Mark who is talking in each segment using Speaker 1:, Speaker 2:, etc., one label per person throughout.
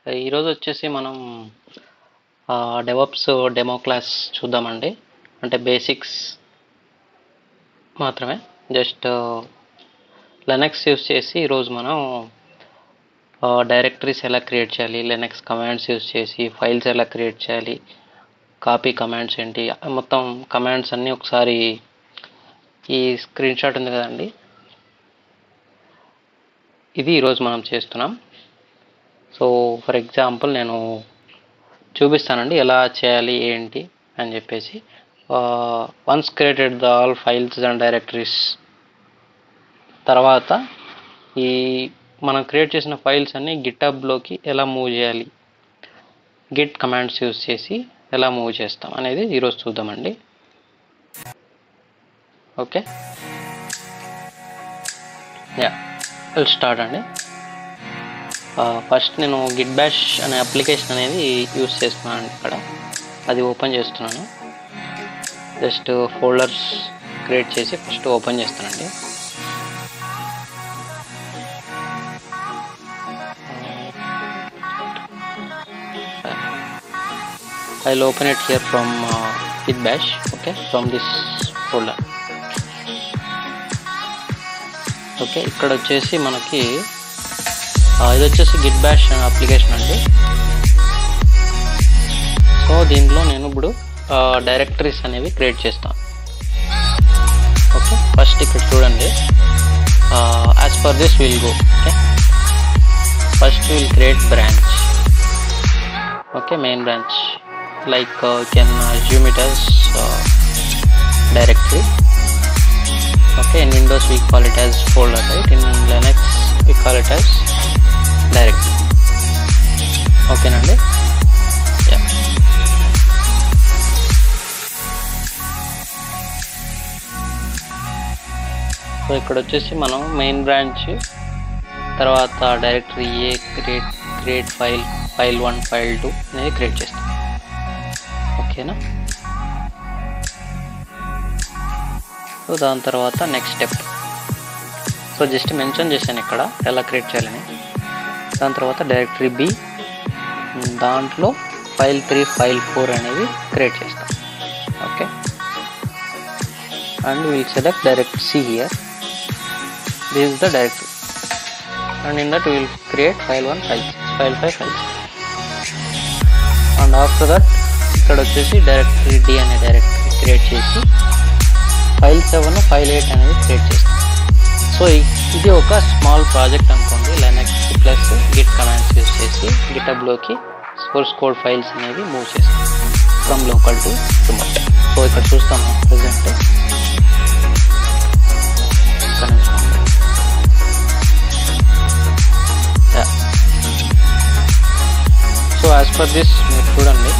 Speaker 1: ఈరోజు వచ్చేసి మనం డెవాప్స్ డెమో క్లాస్ చూద్దామండి. అంటే బేసిక్స్ మాత్రమే, జస్ట్ లినక్స్ యూస్ చేసి ఈరోజు మనం డైరెక్టరీస్ ఎలా క్రియేట్ చేయాలి, లినక్స్ కమాండ్స్ యూస్ చేసి ఫైల్స్ ఎలా క్రియేట్ చేయాలి, కాపీ కమాండ్స్ ఏంటి, మొత్తం కమాండ్స్ అన్నీ ఒకసారి ఈ స్క్రీన్ షాట్ ఉంది కదండి, ఇది ఈరోజు మనం చేస్తున్నాం. సో ఫర్ ఎగ్జాంపుల్ నేను చూపిస్తానండి ఎలా చేయాలి ఏంటి అని చెప్పేసి. Once created the all files and directories, తర్వాత ఈ మనం క్రియేట్ చేసిన ఫైల్స్ అన్ని గిట్హబ్లోకి ఎలా మూవ్ చేయాలి, గిట్ కమాండ్స్ యూస్ చేసి ఎలా మూవ్ చేస్తాం అనేది ఈరోజు చూద్దామండి. ఓకే, విల్ స్టార్ట్ అండి. ఫస్ట్ నేను గిట్ బ్యాష్ అనే అప్లికేషన్ అనేది యూస్ చేస్తున్నాను. ఇక్కడ అది ఓపెన్ చేస్తున్నాను. జస్ట్ ఫోల్డర్స్ క్రియేట్ చేసి ఫస్ట్ ఓపెన్ చేస్తానండి. I'll open it here from git bash. Okay, from this folder. Okay, ఇక్కడ వచ్చేసి మనకి ఇది వచ్చేసి గిట్ బ్యాష్ అనే అప్లికేషన్ అండి. సో దీంట్లో నేను ఇప్పుడు డైరెక్టరీస్ అనేవి క్రియేట్ చేస్తాను. ఓకే, ఫస్ట్ ఇక్కడ చూడండి, as per this will go. Okay, first will create branch. Okay, main branch, like can assume it as directory. Okay, in Windows we call it as folder, right? In Linux we call it as directory. Okay nandi, yeah. So ఇక్కడ వచ్చేసి మనం main branch తర్వాత directory ఏ create file 1 file 2 అనేది create చేస్తాం. ఓకేనా? So దాని తర్వాత next step, so just mention చేశాను ఇక్కడ ఎలా క్రియేట్ చేయాలని. దాని తర్వాత డైరెక్టరీ బి, దాంట్లో ఫైల్ 3 ఫైల్ 4 అనేది క్రియేట్ చేస్తాం. Okay, and will select direct see here, this is the directory, and in that will create file 1 file 6 file 5 file 6. And after that ఇక్కడ వచ్చేసి డైరెక్టరీ డి అనే directory create చేసి file 7 file 8 అనేది create చేస్తాం. So ఇది ఒక small project అనుకోండి. Linux plus Git commands use చేసి గిటబ్లోకి సోర్స్ కోడ్ ఫైల్స్ అనేవి మూవ్ చేస్తాం from local to remote. So ఇక్కడ చూస్తాము present. So as per this మీరు చూడండి,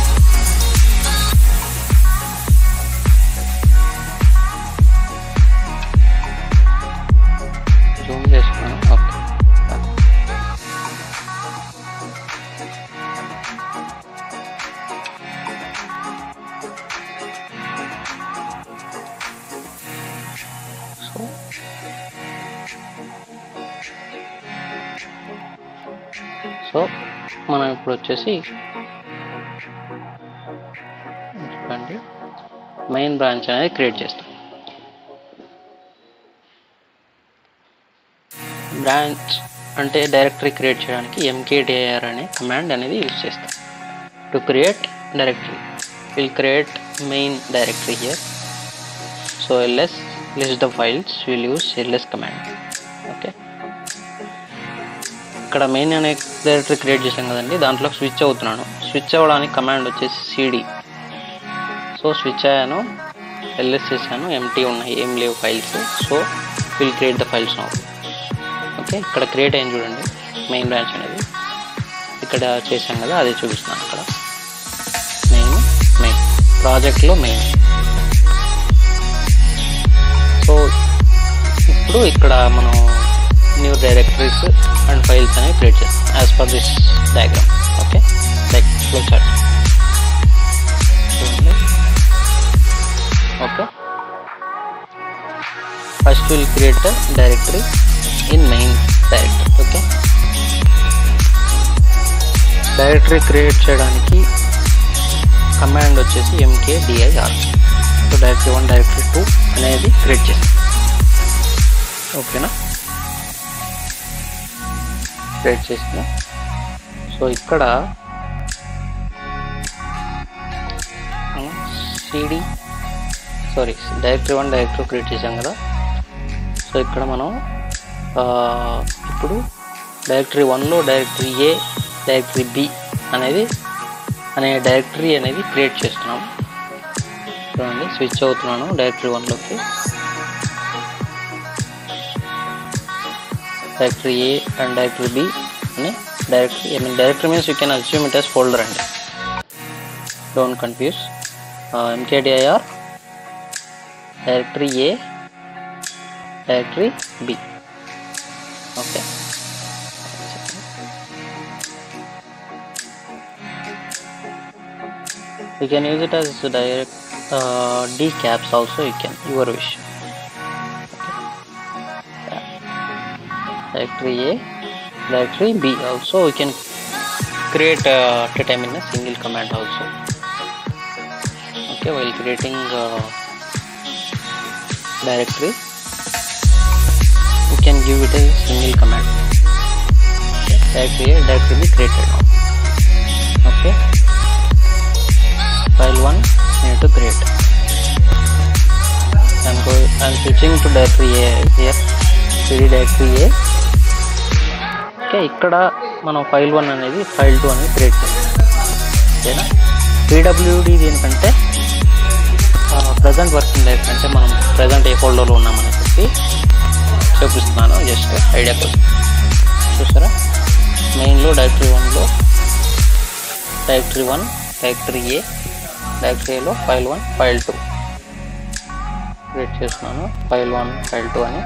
Speaker 1: జూమ్ చేసుకున్నాను. ఓకే, సో మనం ఇప్పుడు వచ్చేసి చూడండి మెయిన్ బ్రాంచ్ అనేది క్రియేట్ చేస్తాం. బ్రాంచ్ అంటే డైరెక్టరీ క్రియేట్ చేయడానికి mkdir అనే కమాండ్ అనేది యూజ్ చేస్తాం. To create directory will create main directory here. So ls list the files will use ls command. Okay, ఇక్కడ మెయిన్ అనే డైరెక్టరీ క్రియేట్ చేసాం కదండి, దాంట్లో స్విచ్ అవుతున్నాను. స్విచ్ అవ్వడానికి కమాండ్ వచ్చేసి cd. సో స్విచ్ అయ్యాను, ls చేశాను, ఎంటీ ఉన్నాయి, ఏం లేవు files. So will create the files now. Okay, ఇక్కడ క్రియేట్ అయింది చూడండి మెయిన్ బ్రాంచ్ అనేది, ఇక్కడ చేశాం కదా అదే చూపిస్తున్నాను. ఇక్కడ మెయిన్ ప్రాజెక్ట్లో మెయిన్. సో ఇప్పుడు ఇక్కడ మనం న్యూ డైరెక్టరీస్ అండ్ ఫైల్స్ అనేవి క్రియేట్ చేస్తాం as per this diagram. Okay, like flow chart చూడండి. Okay, first will create the directory in main directory. Okay, directory create చేయడానికి కమాండ్ వచ్చేసి mkdir. సో డైరెక్టరీ 1 డైరెక్టరీ 2 అనేది create చేసాం. ఓకేనా, create చేసిన. So ఇక్కడ డైరెక్టరీ 1 డైరెక్టరీ క్రియేట్ చేసాం కదా. సో ఇక్కడ మనం ఇప్పుడు డైరెక్టరీ 1లో డైరెక్టరీ A, డైరెక్టరీ B అనే డైరెక్టరీ అనేది క్రియేట్ చేస్తున్నాం. చూడండి, స్విచ్ అవుతున్నాను డైరెక్టరీ 1లోకి. Directory A and directory B అని directory means you can assume it as folder అండి, don't confuse. mkdir directory A, directory B. Okay, you can use it as direct D caps also, you can, your wish. Okay. Directory A, directory B also you can create at a time in a single command also. Okay, while creating directory you can give it a single command. Okay. Directory A, directory B created now. Okay, file 1 need to create. I'm switching to directory A here, cd directory A. Okay, ఇక్కడ మనం file 1 అనేది file 2 అనేది create చేయాలి. ఓకేనా, pwd దేనికంటే present working directory, అంటే మనం present ఏ ఫోల్డర్లో ఉన్నామని చెప్పి చూపిస్తున్నాను, జస్ట్ ఐడియా కోసం. చూసారా, మెయిన్లో డైరెక్టరీ 1లో డైరెక్టరీ 1 డైరెక్టరీ A, డైరెక్టరీ Aలో file 1 file 2 క్రియేట్ చేస్తున్నాను. file 1 file 2 అని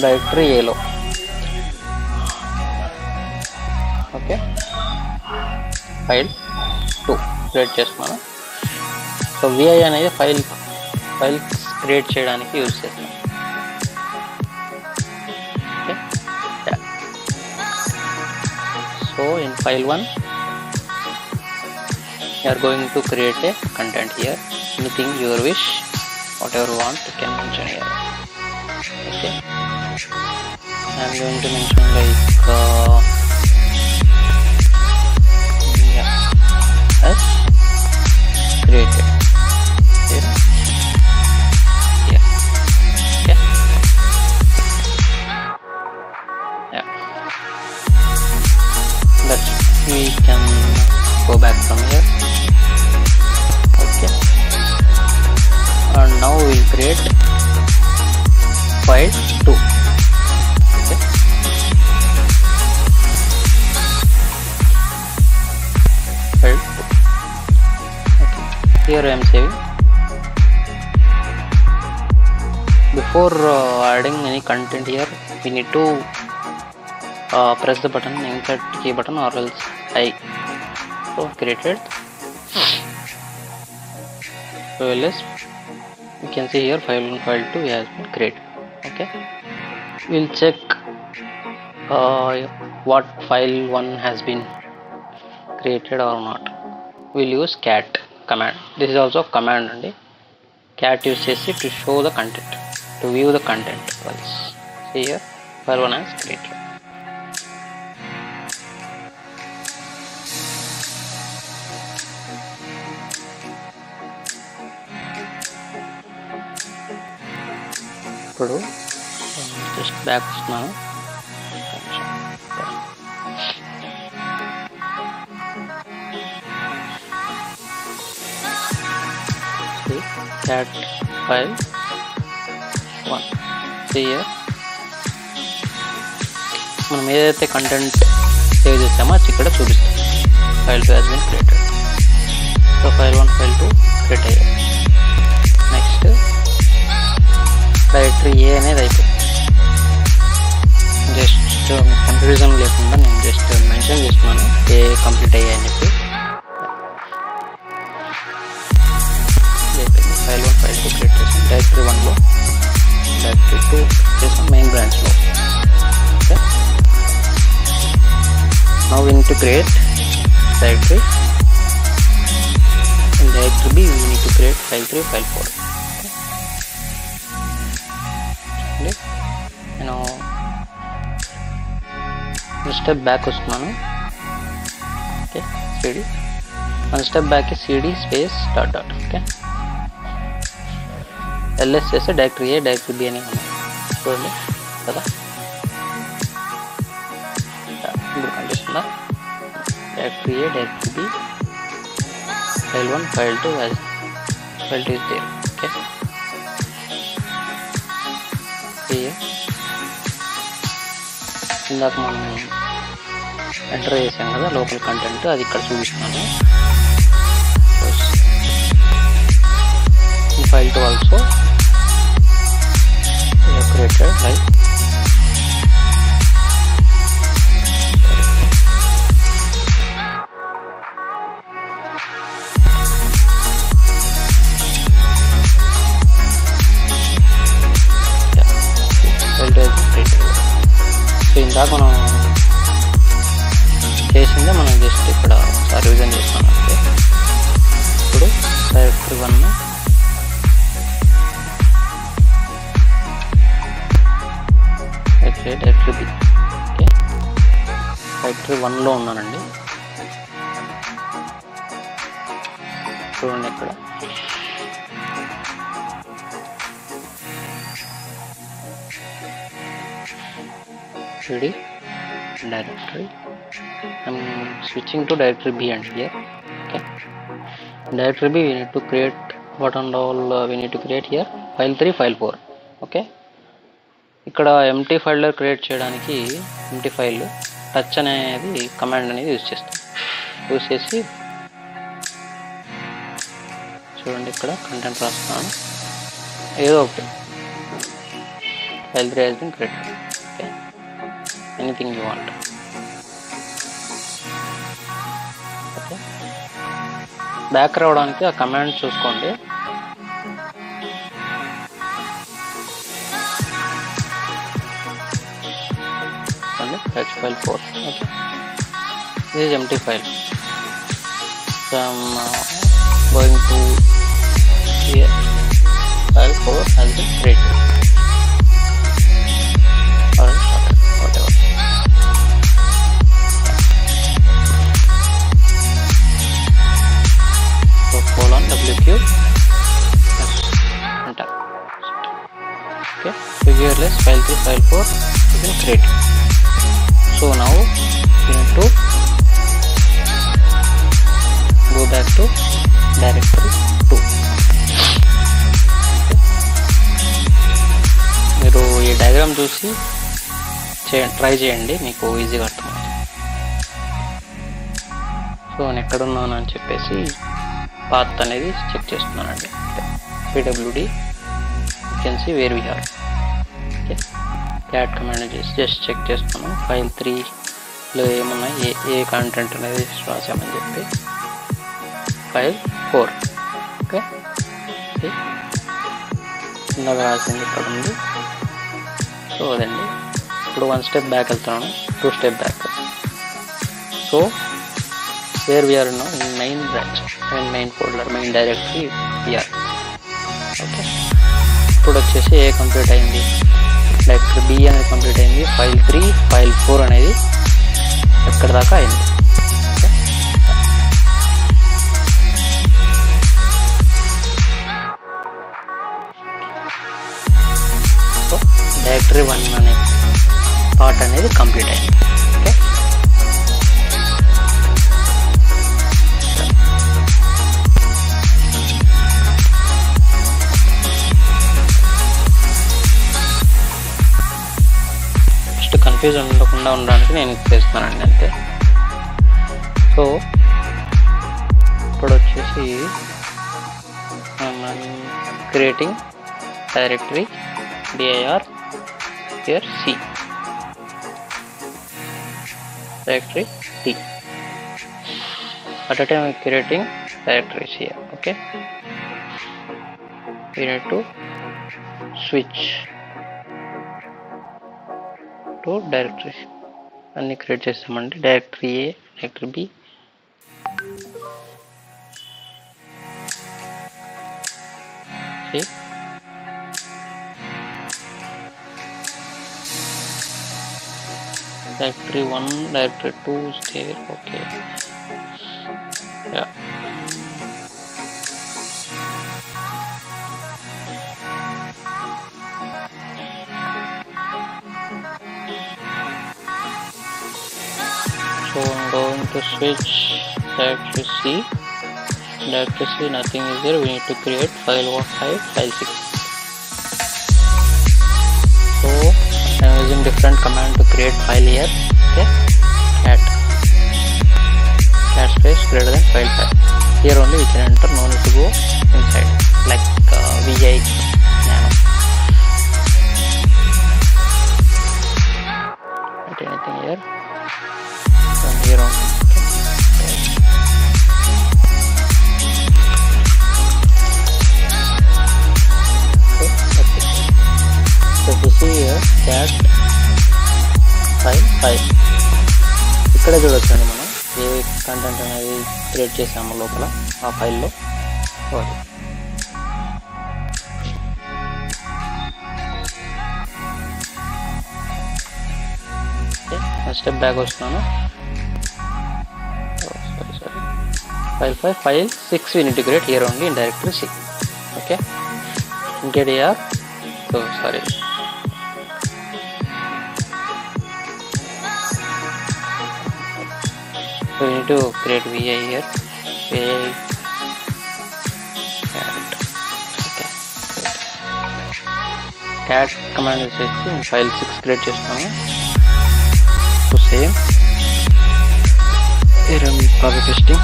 Speaker 1: డైరెక్టరీ Aలో. ఓకే, file 2 క్రియేట్ చేస్తున్నాను. సో vi అనేది ఫైల్ క్రియేట్ చేయడానికి యూజ్ చేస్తున్నాను. Okay, so in file 1 you are going to create a content here, anything your wish, whatever you want you can mention here. Okay, I am going to mention like as created here. Okay, yeah, that's we can go back from here. Okay, and now we will create file 2. Okay, file 2. Okay, here I am saving. Before adding any content here, we need to press the button, insert key button, or else I. So created. So let's, you can see here file 1 file 2 has been created. Okay, we'll check what file 1 has been created or not. We'll use cat command. This is also a command and cat uses it to show the content, to view the content. Let's see here file 1 has created. ఇప్పుడు just back వస్తున్నాను. cat file 1 here మనం ఏదైతే content save చేసామో అది ఇక్కడ చూపిస్తాం. file 2 has been created. So file 1 file 2 create అయ్యాయి. Next directory A అనేది అయిపోయింది. జస్ట్ కన్ఫ్యూజన్ లేకుండా నేను జస్ట్ మెన్షన్ చేస్తున్నాను ఏ కంప్లీట్ అయ్యాయని చెప్పి. file 1 file 2 క్రియేట్ చేసాం. డైరెక్టరీ 1లో డైరెక్టరీ 2 చేసాం మెయిన్ బ్రాంచ్లో. Okay, Now we need to create directory. In directory B we need to create file 3, file 4. Okay. Now step back వస్తున్నాను. Okay, cd one step back is cd space dot dot. Okay, ls చేస్తే directory ఏ directory B అని ఉన్నాయి చూడండి కదా. ఇప్పుడు కనిపిస్తుందా? Directory A directory B file 1 file 2 as file 2 is there. Okay, here ఇందాక మనం ఎంటర్ చేసాం కదా లోకల్ కంటెంట్, అది ఇక్కడ చూపిస్తున్నాను. ఈ file 2 also created like so ఇందాక మనం చేసిందే మనం జస్ట్ ఇక్కడ రివిజన్ చేస్తాం అంటే. ఇప్పుడు directory 1 directory B. Okay, directory 1లో ఉన్నానండి. చూడండి ఇక్కడ cd directory. I'm switching to directory B and here. Okay, directory B we need to create what and all we need to create here file 3, file 4. Okay, ఇక్కడ empty folder create చేయడానికి empty file touch అనేది command అనేది use చేస్తాం. Use చేసి చూడండి ఇక్కడ content రాస్తున్నాను, ఏదో ఒకటి file 3 has been created. Okay, anything you want. Okay, back రావడానికి ఆ కమాండ్ చూసుకోండి. Fetch file 4. Okay, this is empty file. So I'm going to here file 4 has been created or whatever. So colon wq enter. Okay, figureless file 3, file 4 has been created. So now we need to go back to directory 2. మీరు ఈ diagram చూసి try చేయండి, మీకు ఈజీగా అర్థమవుతుంది. So నేను ఎక్కడున్నాను అని చెప్పేసి పాత్ అనేది చెక్ చేస్తున్నానండి. pwd you can see where we are. Okay, cat command చేసి జస్ట్ చెక్ చేస్తున్నాను ఫైల్ 3లో ఏమున్నాయి, ఏ కంటెంట్ అనేది రాసామని చెప్పి. ఫైల్ 4. ఓకే, ఇందాక రాసింది ఇక్కడ ఉంది. సో అదండి. ఇప్పుడు 1 స్టెప్ బ్యాక్ వెళ్తున్నాను, 2 step back. So where we're no in main branch, main folder, main directory we're. Okay, ఇప్పుడు వచ్చేసి ఏ కంప్లీట్ అయింది, డైరెక్టరీ బి అనేది కంప్లీట్ అయింది. ఫైల్ 3, ఫైల్ 4 అనేది ఎక్కడ దాకా అయింది. సో డైరెక్టరీ 1 అనే పార్ట్ అనేది కంప్లీట్ అయింది. ఓకే, కన్ఫ్యూజన్ ఉండకుండా ఉండడానికి నేను చేస్తున్నానండి అంతే. సో ఇప్పుడు వచ్చేసి creating directory dir here C directory D. At a time I'm creating directories here. Okay, we need to switch to directory అన్ని క్రియేట్ చేస్తామండి. Directory A, directory B, directory 1, directory 2 is there. Okay, yeah. So I'm going to switch directory C. Directory C, nothing is there. We need to create file 1, file 6. So I am using different command to create file here. Okay, cat space greater than file 5. Here only we can enter, no need to go inside like vi nano. Write anything here, from here on. Okay, that's it. So if you see here, cat file 5. ఇక్కడ చూడొచ్చండి మనం ఏ content అనేది create చేసాము లోపల ఆ ఫైల్లో. Okay, step back వస్తున్నాను. file 5, file 6 we need to create here only in directory C. Okay, get here. So sorry, so we need to create vi here. cat command use చేసి file 6 create చేస్తాము. So same here I'm copy pasting.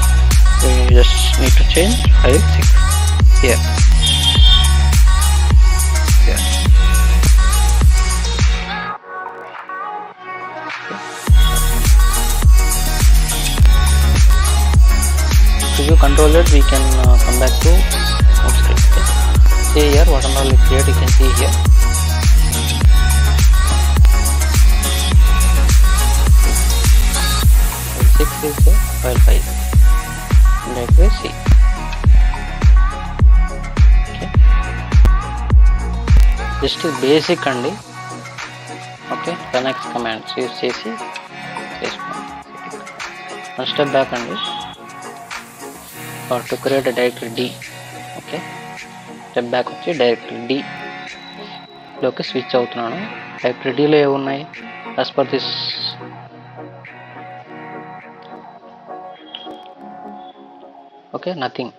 Speaker 1: We just need to change file 6 here. If you control it, we can come back to home script. See here what all we create, you can see here. File 6 is the file 5. Directory C. Okay, just basic andi. Okay, Linux commands use chesi chestunnam. One step back andi, or to create a directory D. Okay, step back వచ్చి directory D లోకి switch అవుతున్నాను. directory D లో ఏవి ఉన్నాయి as per this. Okay, nothing,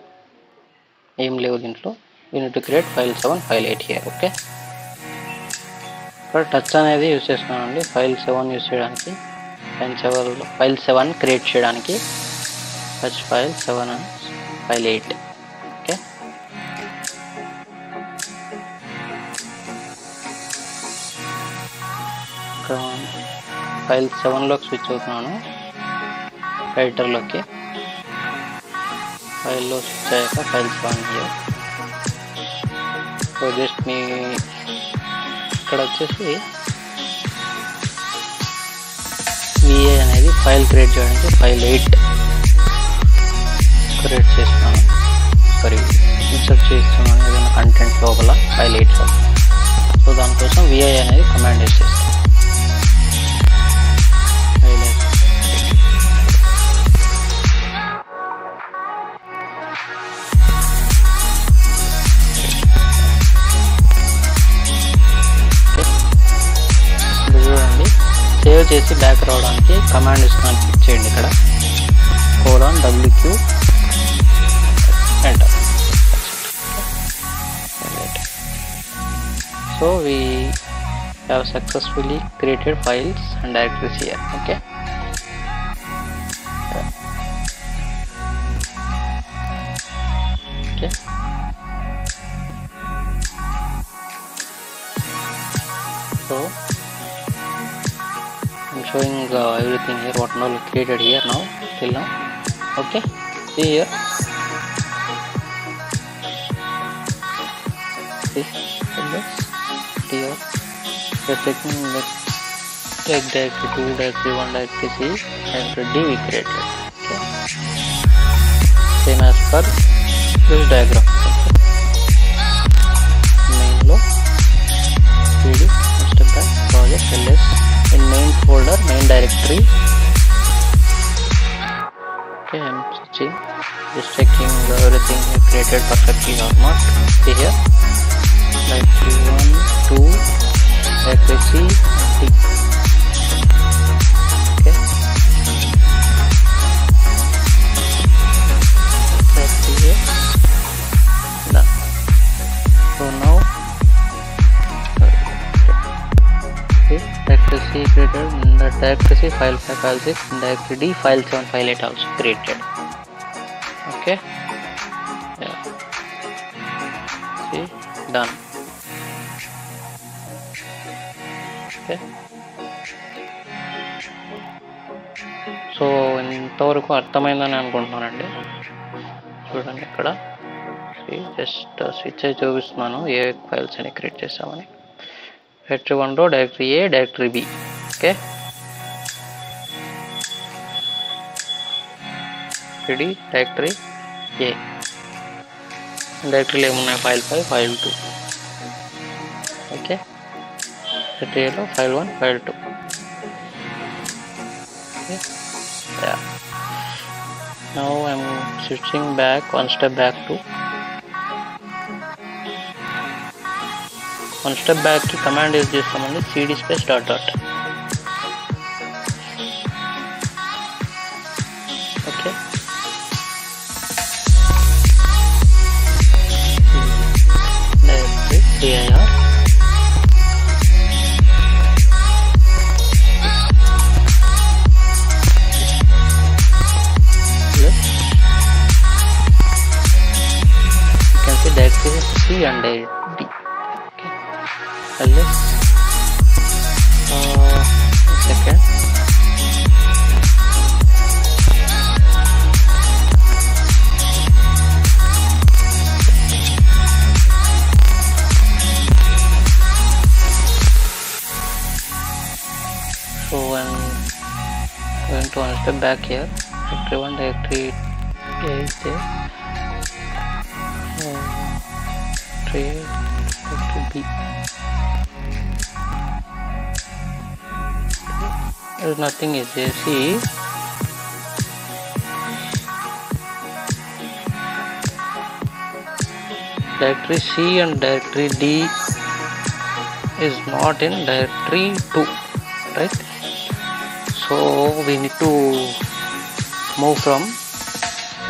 Speaker 1: ఏం లేవు దీంట్లో. we need to create file 7, file 8 here. Okay, ఇక్కడ టచ్ అనేది యూజ్ చేస్తున్నానండి file 7 యూజ్ చేయడానికి. file 7 క్రియేట్ చేయడానికి touch file 7 and file 8. Okay, ఇక్కడ file 7 లోకి స్విచ్ అవుతున్నాను, రైటర్లోకి. ఫైల్లో స్విచ్ అయ్యాక ఫైల్ 7 హియర్. సో జస్ట్ మీ ఇక్కడ వచ్చేసి విఏ అనేది ఫైల్ క్రియేట్ చేయడానికి ఫైల్ 8 క్రియేట్ చేస్తున్నాను. సారీ, ఇన్సర్ట్ చేస్తున్నాను ఏదైనా కంటెంట్ లోపల ఫైల్ 8లో. సో దానికోసం విఐ అనేది కమాండ్ యూజ్ చేస్తాను. ఫైల్ 8 సేవ్ చేసి బ్యాక్ రావడానికి కమాండ్ ఇస్తున్నాను, క్లిక్ చేయండి ఇక్కడ :wq enter. So we have successfully created files and directories here. Okay, okay, so I'm showing everything here, what all created here now, till now. Okay, see here, see this here, we are checking that like directory 2, directory 1, directory C, directory D we created. Okay. Same as per this diagram. Main lo cd step back project ls in main folder, main directory. Okay, I'm switching, just checking everything created perfectly or not. See here, directory 1, 2, directory C, D. Okay, directory here, done. So now directory C created, and the directory C file 5, file 6, and directory D file 7, file 8 also created. Okay, yeah. See, done. Okay, so ఇంతవరకు అర్థమైందని అనుకుంటున్నానండి. చూడండి ఇక్కడ just switch అయి చూపిస్తున్నాను ఏ files అని create చేసామని. Directory 1లో డైరెక్టరీ ఏ, డైరెక్టరీ బి. ఓకే, ఇది డైరెక్టరీ ఏ, డైరెక్టరీలో ఏమున్నాయి ఫైల్ 5, ఫైల్ 2. ఓకే, డైరెక్టరీ ఏలో file 1, file 2. Okay, yeah. Now I'm switching back one step back to command use చేస్తామండి, cd space dot dot. Okay, directory dir directory C and D. Okay, ls second so I'm going to one step back here. Directory 1, directory A is there, directory B. There's nothing is there. See, directory C and directory D is not in directory 2, right? So we need to move from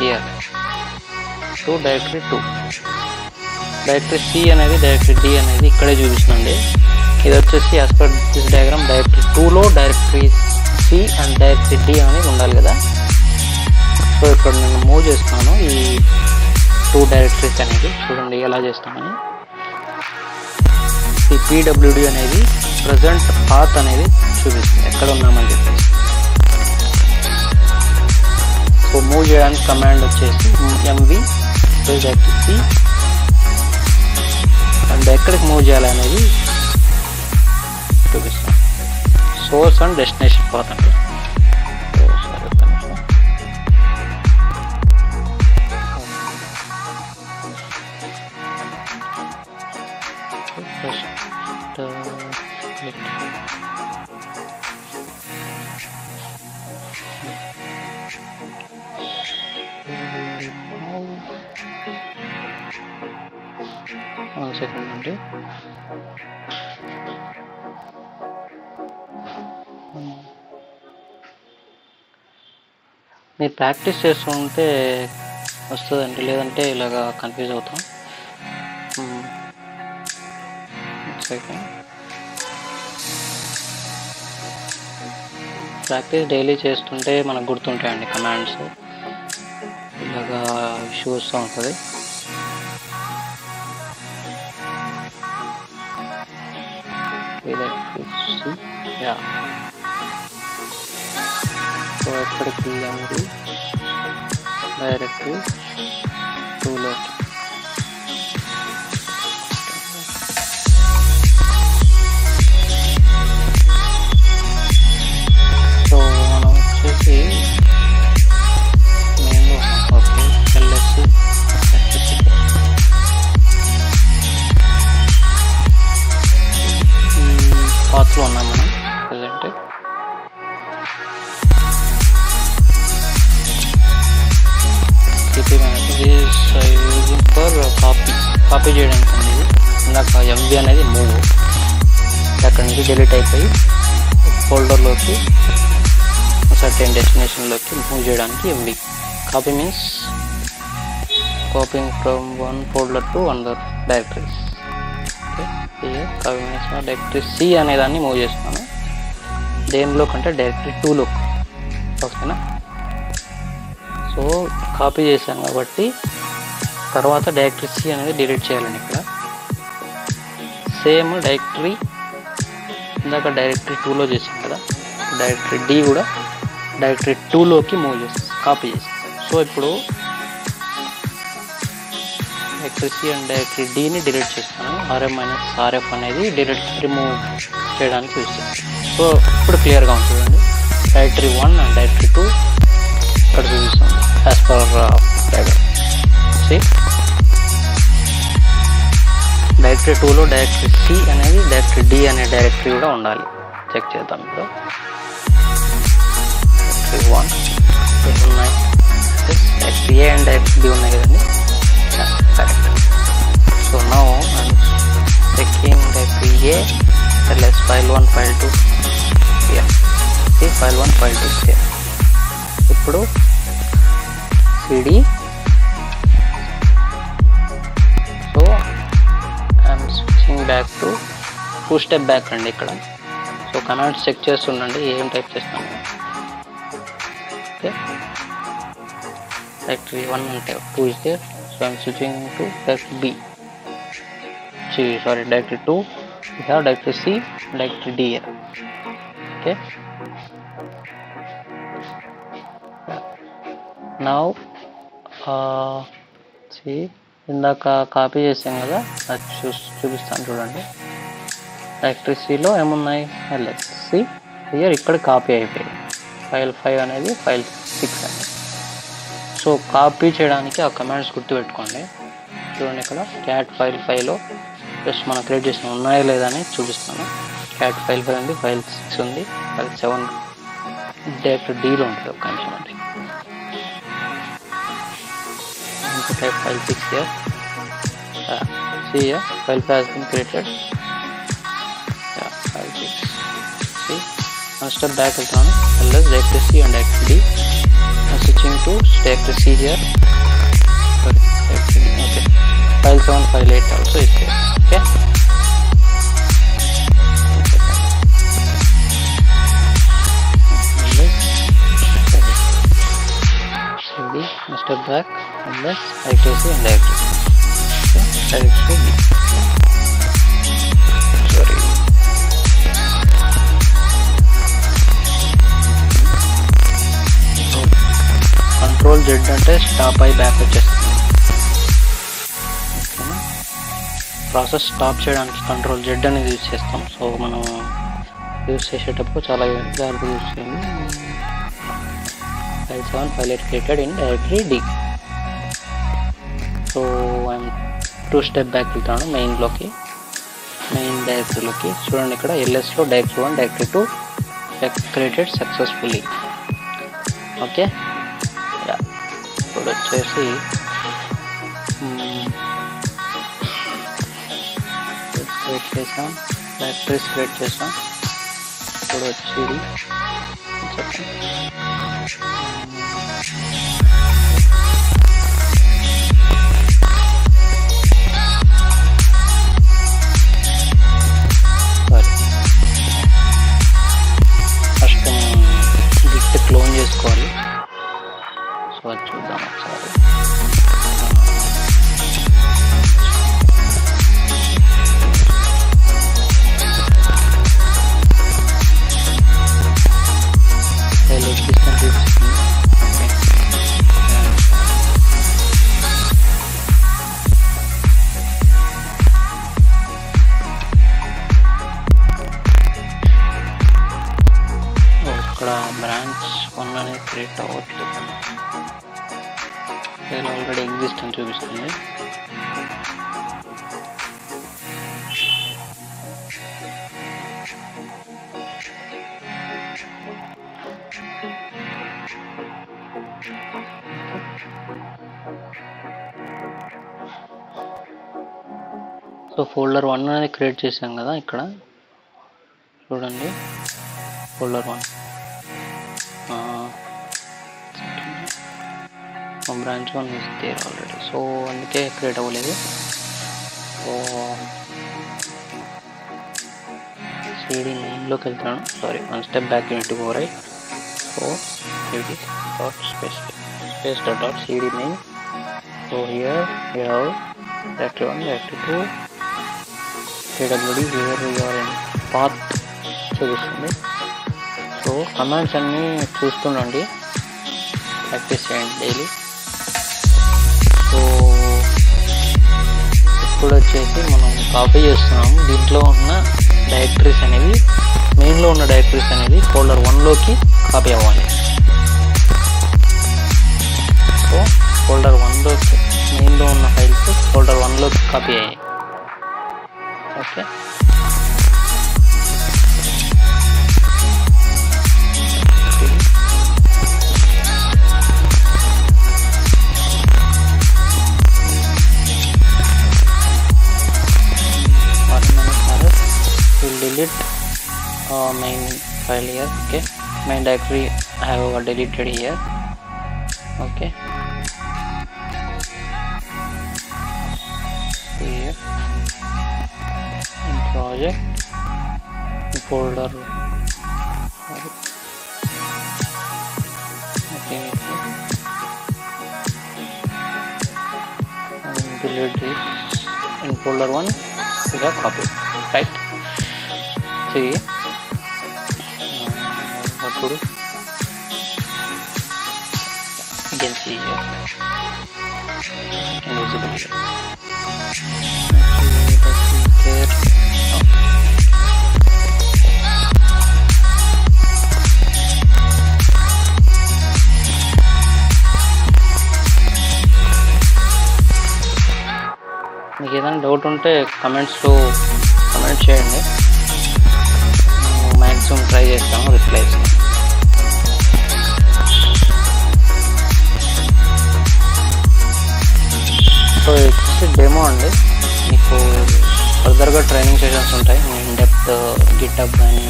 Speaker 1: here to directory 2. Directory C అనేది, directory D అనేది ఇక్కడే చూపిస్తుందండి. ఇది వచ్చేసి as per this diagram directory 2లో directory C and directory D అనేది ఉండాలి కదా. సో ఇక్కడ నేను మూవ్ చేస్తున్నాను ఈ 2 డైరెక్టరీస్ అనేది. చూడండి ఎలా చేస్తామని. ఈ pwd అనేది ప్రజెంట్ పాత్ అనేది చూపిస్తుంది ఎక్కడ ఉన్నామని చెప్పేసి. సో మూవ్ చేయడానికి కమాండ్ వచ్చేసి mv డైరెక్టరీ సి అండ్ ఎక్కడికి మూవ్ చేయాలనేది చూపిస్తాం. సోర్స్ అండ్ డెస్టినేషన్ పాత్ అంటే సరే ఒక్క నిమిషం. వన్ సెకండ్ అండి. మీరు ప్రాక్టీస్ చేస్తుంటే వస్తుందండి, లేదంటే ఇలాగా కన్ఫ్యూజ్ అవుతాం. సెకండ్ ప్రాక్టీస్ డైలీ చేస్తుంటే మనకు గుర్తుంటాయండి కమాండ్స్. ఇలాగా ఇష్యూ వస్తూ ఉంటుంది. సో ఎక్కడికి వెళ్ళాము, డైరెక్టరీ 2లోకి. ఎంబీ యూజింగ్ ఫర్ కాపీ చేయడానికి అండి. ఇది ఇందాక ఎంబీ అనేది మూవ్, అక్కడ నుంచి డిలీట్ అయిపోయి ఫోల్డర్లోకి సర్టెన్ డెస్టినేషన్లోకి మూవ్ చేయడానికి ఎంబీ. Copy means copying from one folder to another directories. Okay, copy means directory C అనే దాన్ని మూవ్ చేస్తున్నాను. దేనిలో కంటే డైరెక్టరీ 2లో. ఓకేనా? సో కాపీ చేశాను కాబట్టి తర్వాత డైరెక్టరీ సి అనేది డిలీట్ చేయాలండి. ఇక్కడ సేమ్ డైరెక్టరీ ఇందాక డైరెక్టరీ 2లో చేసాం కదా, డైరెక్టరీ డి కూడా డైరెక్టరీ 2లోకి మూవ్ చేస్తాం, కాపీ చేస్తాం. సో ఇప్పుడు డైరెక్టరీ సి అండ్ డైరెక్టరీ డిని డిలీట్ చేస్తాను. RM-RF అనేది రిమూవ్ చేయడానికి యూజ్ చేస్తాను. సో ఇప్పుడు క్లియర్గా ఉంటుందండి. డైరెక్టరీ 1 అండ్ డైరెక్టరీ 2 ఇక్కడ చూపిస్తాం యాజ్ పర్ డయాగ్రమ్. డైరెక్టరీ 2లో డైరెక్టరీ సి అనేది డైరెక్టరీ డి అనే డైరెక్టరీ కూడా ఉండాలి. చెక్ చేద్దాం. ఇప్పుడు డైరెక్టరీ 1 ఉన్నాయి, directory A and directory D ఉన్నాయి కదండి. Correct. So now I'm checking directory A file1 file2 file1 file2. ఇప్పుడు cd. So I'm switching back to 2 step back అండి ఇక్కడ. సో కమాండ్స్ చెక్ చేస్తుండండి ఏం టైప్ చేస్తాను. ఓకే, డైరెక్టరీ 1 అంటే 2 is there. So I'm switching to directory B. Directory 2. We have directory C, directory D here. Okay. Now, see, ఇందాక copy చేసాం కదా, అది చూపిస్తాను చూడండి. డైరెక్టరీ సిలో ఏమున్నాయి? LSC. హియర్ ఇక్కడ కాపీ అయిపోయింది. ఫైల్ 5 అనేది ఫైల్ 6 అనేది. సో కాపీ చేయడానికి ఆ కమాండ్స్ గుర్తుపెట్టుకోండి. చూడండి ఇక్కడ క్యాట్ ఫైల్ 5లో జస్ట్ మనం క్రియేట్ చేసిన ఉన్నాయో లేదా అని చూపిస్తాను. క్యాట్ ఫైల్ 5 ఉంది, ఫైల్ 6 ఉంది, ఫైల్ 7 డైరెక్టరీ డీలో ఉంటుంది. ఒక నిమిషం అండి. type file 6 here. See here, file 5 has been created. File 6. See, one step back వెళ్తాను. ls directory C and directory D. I'm switching to directory C here. Sorry, directory D. Okay. File 7, file 8 also is there. Okay. Step back, ls directory C and directory D. Okay. Directory D. Sorry. Control Z అంటే stop అయి back వచ్చేస్తుంది. Process stop చేయడానికి control Z అనేది use చేస్తాం. So మనం use చేసేటప్పుడు చాలా జాగ్రత్తగా యూజ్ చేయండి. File 7, file 8 created in directory D. So I'm 2 step back వెళ్తాను మెయిన్ డైరెక్టరీలోకి. చూడండి ఇక్కడ ls లో directory 1 directory 2 created successfully. Okay, ఇప్పుడు వచ్చేసి క్రియేట్ చేసాం, డైరెక్టరీస్ క్రియేట్ చేసాం. ఇప్పుడు వచ్చి ఫస్ట్ గిట్ క్లోన్ చేసుకోవాలి. సో అది చూద్దాం ఒకసారి. ఇక్కడ బ్రాంచ్ 1 అనేది క్రియేట్ అవ్వట్లేదు, ఫైల్ ఆల్రెడీ ఎగ్జిస్ట్ అని చూపిస్తుంది. సో ఫోల్డర్ 1 అనేది క్రియేట్ చేసాం కదా, ఇక్కడ చూడండి folder 1 branch 1 is there already, so అందుకే క్రియేట్ అవ్వలేదు. సో cd మెయిన్లోకి వెళ్తున్నాను, sorry 1 step back into go right. So cd dot space dot cd main. So here we have directory 1, directory 2, kwd. here we are in path చూపిస్తుంది. So commands అన్నీ చూస్తుండండి, practice చేయండి daily. So ఇప్పుడు వచ్చేసి మనం copy చేస్తున్నాము. దీంట్లో ఉన్న directories అనేవి, మెయిన్లో ఉన్న డైరెక్టరీస్ అనేవి ఫోల్డర్ 1లోకి కాపీ అవ్వాలి. సో ఫోల్డర్ 1లోకి మెయిన్లో ఉన్న ఫైల్స్ ఫోల్డర్ 1లోకి కాపీ అయ్యాయి. Okay, delete main file here. Okay, main directory I have deleted here. Okay, here in project in folder, okay, and delete this in folder 1 we have copy, right? See, what to do? You can see here, and visible here. Actually, that is there. మీకు ఏదైనా doubt ఉంటే కమెంట్స్లో comment చేయండి, maximum try చేస్తాము reply ఇస్తాం. So ఇది demo అండి, మీకు ఫర్దర్గా ట్రైనింగ్ సెషన్స్ ఉంటాయి. ఇన్ డెప్త్ గిటబ్ కానీ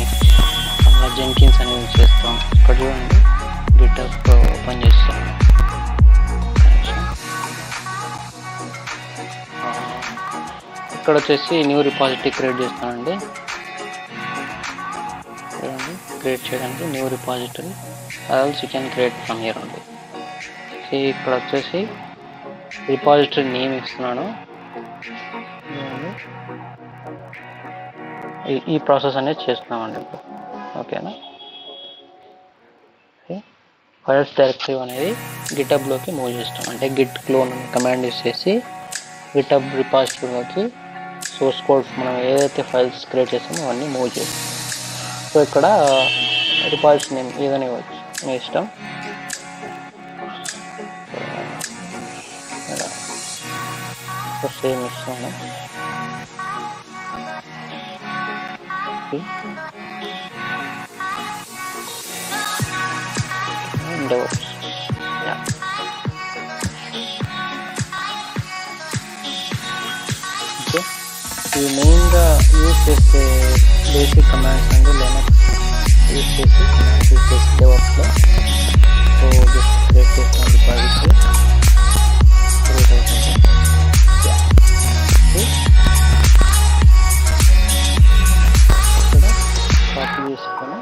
Speaker 1: జెన్కిన్స్ అని యూజ్ చేస్తాం. ఇక్కడ చూడండి గిటబ్ ఓపెన్ చేస్తాం. ఇక్కడ వచ్చేసి న్యూ రిపాజిటరీ క్రియేట్ చేస్తానండి. క్రియేట్ చేయడానికి new repository also you can create from here అండి. ఇక్కడ వచ్చేసి రిపాజిటరీ నేమ్ ఇస్తున్నాను. ఈ ప్రాసెస్ అనేది చేస్తున్నామండి ఇప్పుడు. ఓకేనా, ఫైల్స్ డైరెక్టరీ అనేది గిటబ్లోకి మూవ్ చేస్తాం. అంటే గిట్ క్లోన్ కమాండ్ యూస్ చేసి గిటబ్ రిపాజిటరీలోకి సోర్స్ కోడ్ మనం ఏదైతే ఫైల్స్ క్రియేట్ చేస్తామో అవన్నీ మూవ్ చేస్తాం. సో ఇక్కడ రిపాజిటరీ నేమ్ ఏదైనా ఇవ్వచ్చు, మీ ఇష్టం. సేమ్ ఇస్తాను. DevOps. Yeah. Okay. ఈ మెయిన్గా యూజ్ చేసే బేసిక్ కమాండ్స్ అంటే లినక్స్ యూజ్ చేసి కమాండ్స్ యూజ్ చేసి DevOpsలో. సో జస్ట్ క్రియేట్ చేస్తాం రిపాజిటరీ క్రియేట్ అవుతుంది. ఇక్కడ కాపీ చేసుకొని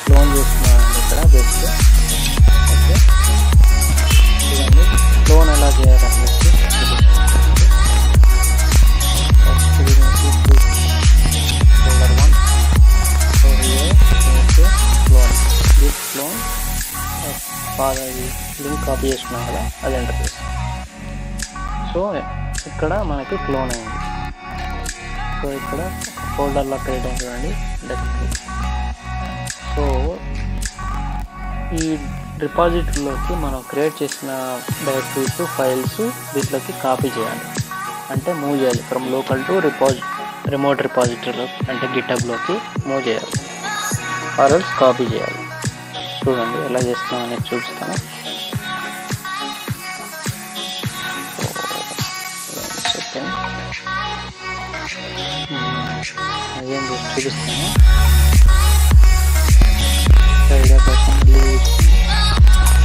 Speaker 1: క్లోన్ చేస్తున్నానండి ఇక్కడ బేస్లో. ఓకే, చూడండి క్లోన్ ఎలా చేయాలని చెప్పి folder 1. So here clone this clone link copy చేసుకున్నాం కదా, అది ఎంటర్ చేస్తాం. సో ఇక్కడ మనకి క్లోన్ అయింది. సో ఇక్కడ ఫోల్డర్లో క్రియేట్ అయింది చూడండి డైరెక్టరీ. సో ఈ రిపాజిటరీలోకి మనం క్రియేట్ చేసిన డైరెక్టరీస్ ఫైల్స్ వీటిలోకి కాపీ చేయాలి, అంటే మూవ్ చేయాలి. ఫ్రమ్ లోకల్ టు రిమోట్ రిపాజిటరీలోకి అంటే గిటబ్లోకి మూవ్ చేయాలి, ఆర్ఎల్స్ కాపీ చేయాలి. చూడండి ఎలా చేస్తున్నాం అనేది చూపిస్తాను. సెకండ్ అగైన్ చూపిస్తాను. ఐడియా కోసం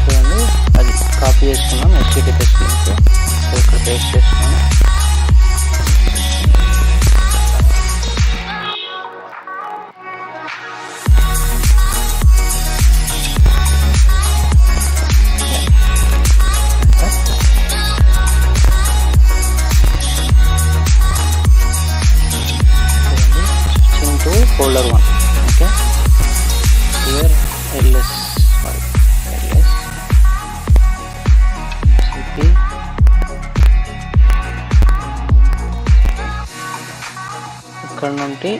Speaker 1: చూడండి, అది కాపీ చేసుకున్నాం HTTPS లింక్. సో ఇక్కడ పేస్ట్ చేస్తున్నాను. Folder 1. Okay, here ls cp ఇక్కడ నుండి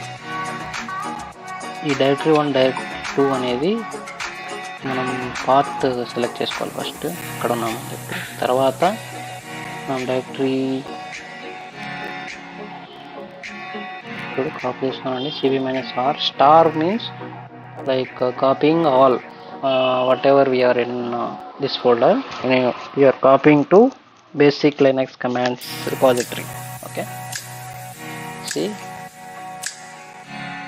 Speaker 1: ఈ డైరెక్టరీ 1 డైరెక్టరీ 2 అనేది మనం పాత్ సెలెక్ట్ చేసుకోవాలి. ఫస్ట్ ఇక్కడ ఉన్నాము చెప్పి, తర్వాత మనం డైరెక్టరీ copy చేస్తున్నానండి. cp-r star means like copying all whatever we are in this folder, we are copying to basic Linux commands repository. Okay, see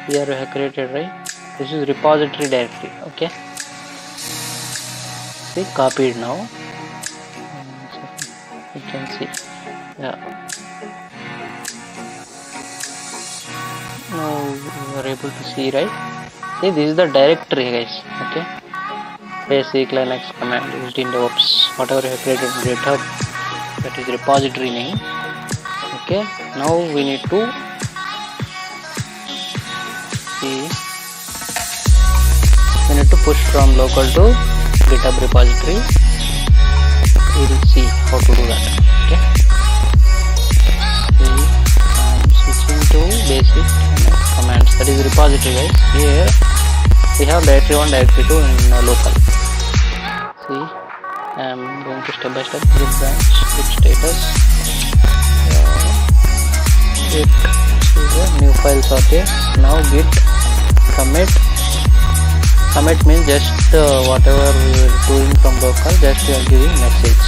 Speaker 1: here we have created, right? This is repository directory. Okay, see, copied now. You can see, yeah. Now you are able to see, right? See, this is the directory, guys. Okay, basic Linux command used in DevOps, whatever you have created in GitHub, that is repository name. Okay, now we need to see, we need to push from local to GitHub repository. We will see how to do that. Okay, see, switching to basic commands, that is repository, guys. Here we have directory 1, directory 2 in local. See, I am going to step by step. Git branch, git status, git, see here, new files are there. Now git commit. Commit means just whatever we are doing from local, just we are giving message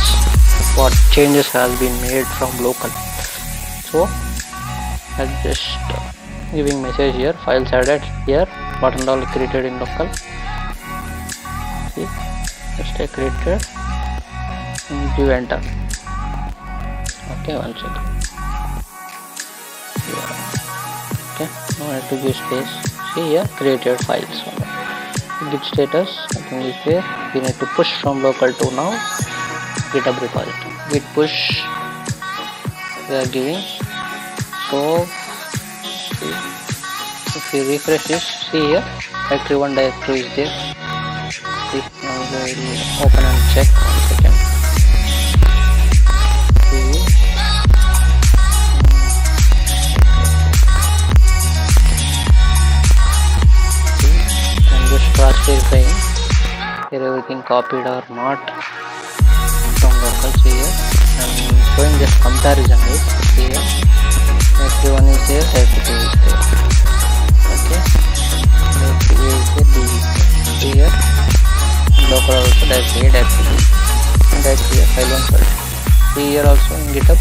Speaker 1: what changes has been made from local. So I just giving message here, files added here, what and all created in local. See, just I created and give enter. Okay, one second. Yeah. Okay, now I have to give space. See here, created files. Git status, nothing is there. We need to push from local to now GitHub repository. Git push we are giving. So see, if you refresh this, see here directory 1 directory is there. See, now we will open and check. 1 second. See, I'm just cross verifying here everything copied or not from local. See here, I'm showing just comparison, right? See here, directory 1 is there, directory 2 is there. Okay, directory A is there, D is there. Here local also directory A, directory B, and directory A, file 1, file 2. See here also in GitHub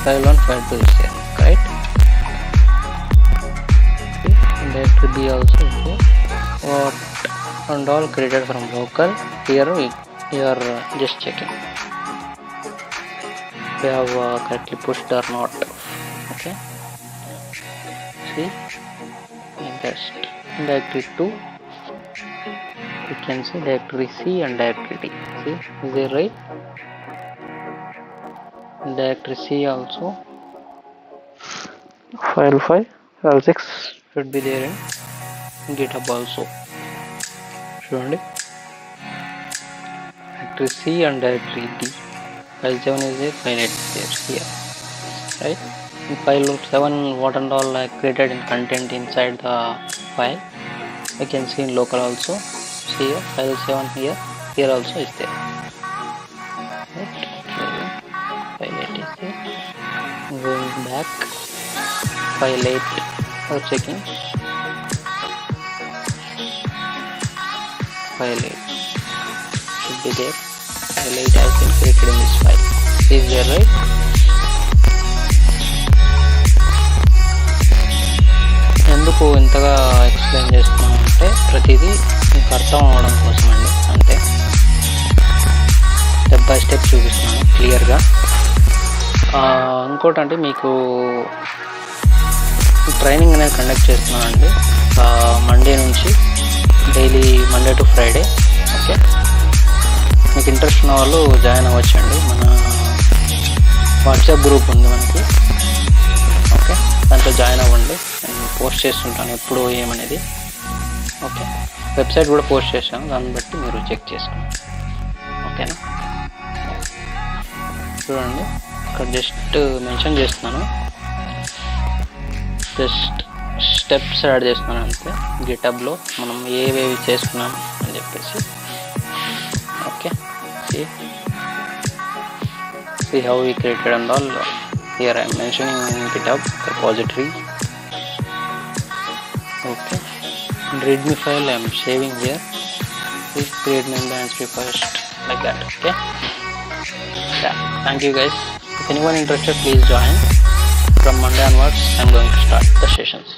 Speaker 1: file 1, file 2 is there, right? Okay, and directory B also is there. What and all created from local, here we are just checking we have correctly pushed or not. Okay, see, next directory 2 you can see directory C and directory D. See, is there right? Directory C also file 5, file 6 should be there in GitHub also. Surely directory C and directory D, file 7 is there, file 8 is there here, right? In file 7 what and all I created in content inside the file I can see in local also. See here file 7 here also is there, right? File 8 is there. Going back, file 8 or checking file 8 should be there. File 8 has been created in this file. Is there right? ఎందుకు ఇంతగా explain చేస్తున్నామంటే ప్రతిదీ మీకు అర్థం అవ్వడం కోసం అండి, అంతే. స్టెప్ బై స్టెప్ చూపిస్తున్నాను క్లియర్గా. ఇంకోటి అంటే మీకు ట్రైనింగ్ అనేది కండక్ట్ చేస్తున్నానండి మండే నుంచి, daily Monday to Friday. Okay, మీకు ఇంట్రెస్ట్ ఉన్న వాళ్ళు జాయిన్ అవ్వచ్చండి. మన వాట్సాప్ గ్రూప్ ఉంది మనకి. ఓకే, దాంట్లో జాయిన్ అవ్వండి. నేను పోస్ట్ చేస్తుంటాను ఎప్పుడు ఏమనేది. ఓకే, వెబ్సైట్ కూడా పోస్ట్ చేశాను, దాన్ని బట్టి మీరు చెక్ చేసుకోండి. ఓకేనా, చూడండి ఇక్కడ జస్ట్ మెన్షన్ చేస్తున్నాను, జస్ట్ స్టెప్స్ యాడ్ చేస్తున్నాను అంతే. గిటబ్లో మనం ఏవేవి చేసుకున్నాం అని చెప్పేసి. Okay, see how we created and all. Here I am mentioning in GitHub repository. Okay, and readme file I am saving here. Please create me the answer first, like that. Okay, yeah, thank you guys. If anyone interested, please join. From Monday onwards I am going to start the sessions.